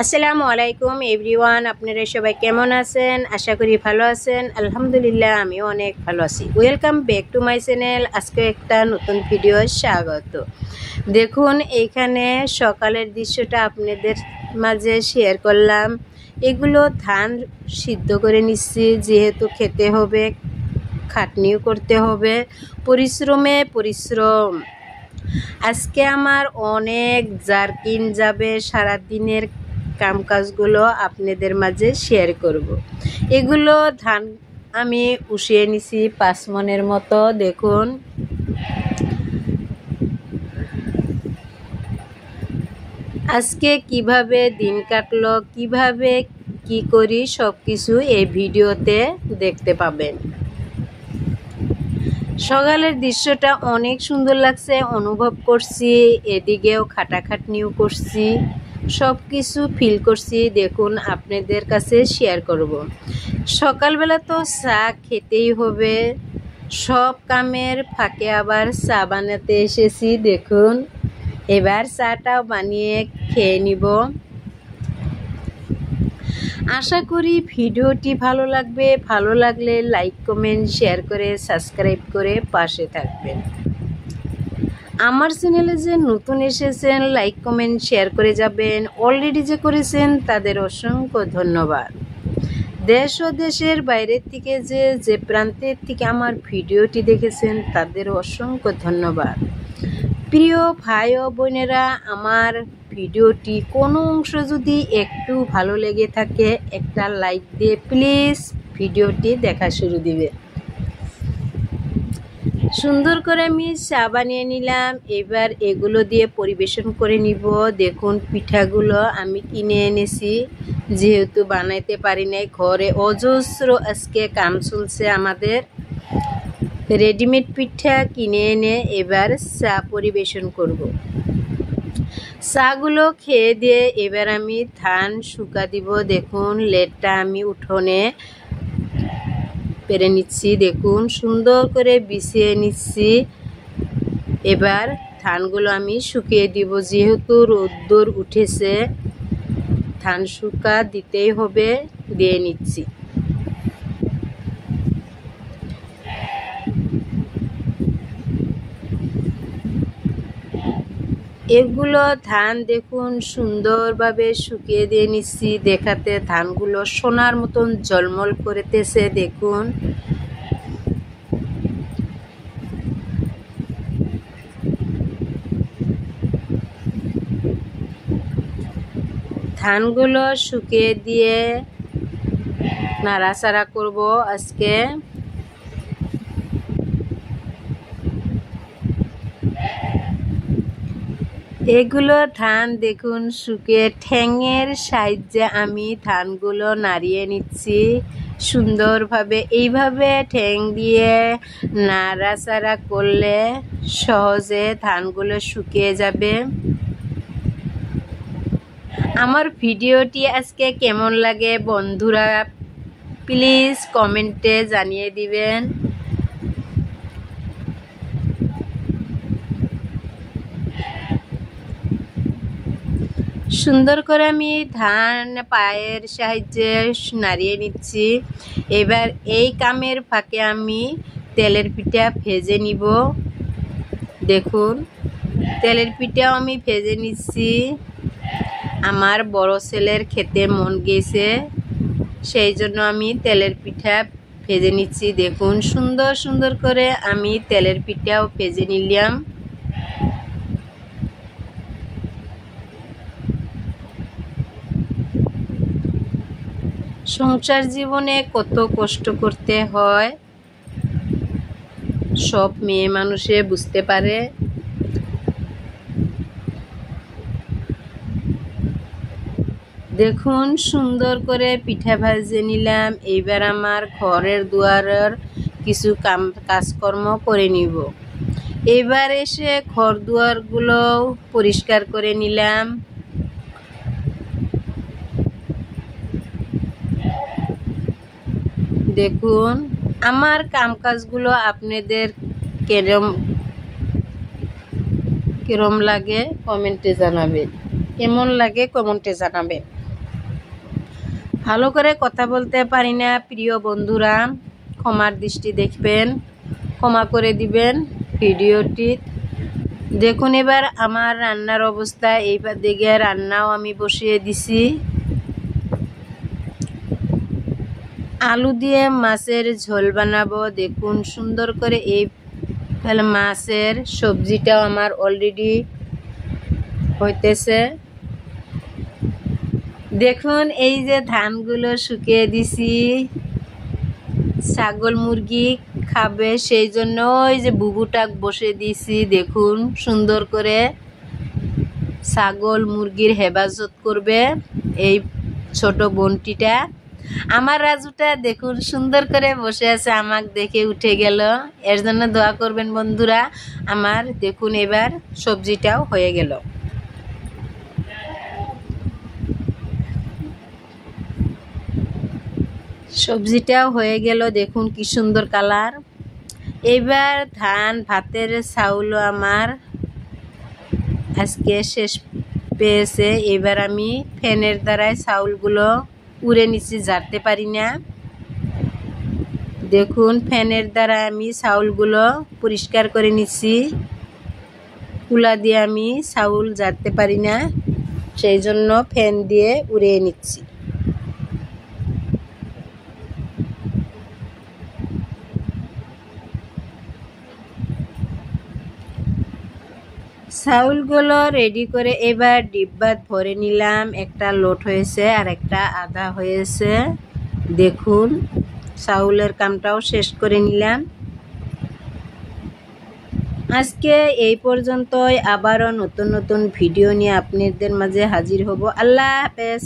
আসসালামু আলাইকুম এভরিওয়ান, আপনারা সবাই কেমন আছেন? আশা করি ভালো আছেন। আলহামদুলিল্লাহ, আমিও অনেক ভালো আছি। Welcome back to my channel. আজকে একটা নতুন ভিডিও স্বাগত। দেখুন, এইখানে সকালের দৃশ্যটা আপনাদের মাঝে শেয়ার করলাম। এগুলো ধান সিদ্ধ করে নিচ্ছি, যেহেতু খেতে হবে, খাটনিও করতে হবে, পরিশ্রমে পরিশ্রম। আজকে আমার অনেক জার্কিন যাবে, সারাদিনের কামকাজগুলো আপনাদের মাঝে শেয়ার করব। এগুলো ধান আমি উঠিয়ে নিছি 5 মনের মতো। দেখুন, আজকে কিভাবে দিন কাটলো, কিভাবে কি করি, সব কিছু এই ভিডিওতে দেখতে পাবেন। সকালের দৃশ্যটা অনেক সুন্দর লাগছে, অনুভব করছি। এদিকেও খাটাখাটনিও করছি, সব কিছু ফিল করছি। দেখুন, আপনাদের কাছে শেয়ার করব। সকালবেলা তো চা খেতেই হবে, সব কামের ফাঁকে আবার চা বানাতে এসেছি। দেখুন, এবার চাটাও বানিয়ে খেয়ে নিব। আশা করি ভিডিওটি ভালো লাগবে। ভালো লাগলে লাইক, কমেন্ট, শেয়ার করে সাবস্ক্রাইব করে পাশে থাকবেন। আমার চ্যানেলে যে নতুন এসেছেন, লাইক, কমেন্ট, শেয়ার করে যাবেন। অলরেডি যে করেছেন তাদের অসংখ্য ধন্যবাদ। দেশ ও দেশের বাইরের থেকে যে প্রান্তের থেকে আমার ভিডিওটি দেখেছেন তাদের অসংখ্য ধন্যবাদ। প্রিয় ভাই ও বোনেরা, আমার ভিডিওটি কোনো অংশ যদি একটু ভালো লেগে থাকে, একটা লাইক দিয়ে প্লিজ ভিডিওটি দেখা শুরু দিবে। সুন্দর করে আমি চা বানিয়ে নিলাম। এবার এগুলো দিয়ে পরিবেশন করে নিব। দেখুন, পিঠাগুলো আমি কিনে এনেছি, যেহেতু বানাইতে পারি নাই। ঘরে অজস্র আজকে কাম চলছে আমাদের। রেডিমেড পিঠা কিনে এনে এবার চা পরিবেশন করব। চাগুলো খেয়ে দিয়ে এবার আমি ধান শুকা দিব। দেখুন, লেটটা আমি উঠোনে পেরে নিচ্ছি। দেখুন, সুন্দর করে বিছিয়ে নিচ্ছি। এবার ধানগুলো আমি শুকিয়ে দিব, যেহেতু রোদ্দুর উঠেছে, ধান শুকা দিতেই হবে। দিয়ে নিচ্ছি। এগুলো ধান দেখুন সুন্দরভাবে শুকিয়ে দিয়ে নিচ্ছি। দেখাতে ধানগুলো সোনার মতন ঝলমল করতেছে। দেখুন, ধানগুলো শুকিয়ে দিয়ে নাড়াচাড়া করব আজকে। এগুলো ধান দেখুন শুকিয়ে ঠ্যাঙের সাহায্যে আমি ধানগুলো নাড়িয়ে নিচ্ছি সুন্দরভাবে। এইভাবে ঠ্যাং দিয়ে নাড়াচাড়া করলে সহজে ধানগুলো শুকিয়ে যাবে। আমার ভিডিওটি আজকে কেমন লাগে বন্ধুরা, প্লিজ কমেন্টে জানিয়ে দিবেন। সুন্দর করে আমি ধান পায়ের সাহায্যে নাড়িয়ে নিচ্ছি। এবার এই কামের ফাঁকে আমি তেলের পিঠা ভেজে নিব। দেখুন, তেলের পিঠাও আমি ভেজে নিচ্ছি। আমার বড় ছেলের খেতে মন গেছে, সেই জন্য আমি তেলের পিঠা ভেজে নিচ্ছি। দেখুন, সুন্দর সুন্দর করে আমি তেলের পিঠাও ভেজে নিলাম। সংসার জীবনে কত কষ্ট করতে হয়, সব মেয়ে মানুষে বুঝতে পারে। দেখুন, সুন্দর করে পিঠা ভেজে নিলাম। এইবার আমার ঘরের দুয়ারের কিছু কাজকর্ম করে নিব। এবার এসে ঘর দুয়ারগুলো পরিষ্কার করে নিলাম। দেখুন, আমার কামকাজগুলো আপনাদের কেরম লাগে কমেন্টে জানাবেন। কেমন লাগে কমেন্টে জানাবেন। ভালো করে কথা বলতে পারি না প্রিয় বন্ধুরা, ক্ষমার দৃষ্টি দেখবেন, ক্ষমা করে দিবেন ভিডিওটি। দেখুন এবার আমার রান্নার অবস্থা। এইবার দিকে রান্নাও আমি বসিয়ে দিছি। আলু দিয়ে মাছের ঝোল বানাবো। দেখুন সুন্দর করে এই মাছের সবজিটাও আমার অলরেডি হইতেছে। দেখুন এই যে ধানগুলো শুকিয়ে দিছি, ছাগল মুরগি খাবে সেই জন্য ওই যে বুবুটা বসে দিছি। দেখুন সুন্দর করে ছাগল মুরগির হেফাজত করবে এই ছোট বোনটিটা। আমার রাজুটা দেখুন সুন্দর করে বসে আছে, আমাকে দেখে উঠে গেল। এর জন্য দোয়া করবেন বন্ধুরা। আমার দেখুন এবার সবজিটাও হয়ে গেল। সবজিটাও হয়ে গেল, দেখুন কি সুন্দর কালার। এবার ধান ভাতের চাউলও আমার আজকে শেষ পেয়েছে। এবার আমি ফ্যানের দ্বারাই চাউলগুলো উড়ে নিচ্ছি, ঝাড়তে পারি না। দেখুন ফ্যানের দ্বারা আমি চাউলগুলো পরিষ্কার করে নিচ্ছি। কুলা দিয়ে আমি চাউল ঝাড়তে পারি না, সেই জন্য ফ্যান দিয়ে উড়িয়ে নিচ্ছি। চাউলগুলো রেডি করে এবার ডিব্বাত ভরে নিলাম। একটা লোট হয়েছে আর একটা আধা হয়েছে। দেখুন চাউলের কামটাও শেষ করে নিলাম। আজকে এই পর্যন্তই। আবারও নতুন নতুন ভিডিও নিয়ে আপনাদের মাঝে হাজির হব। আল্লাহ হাফেজ।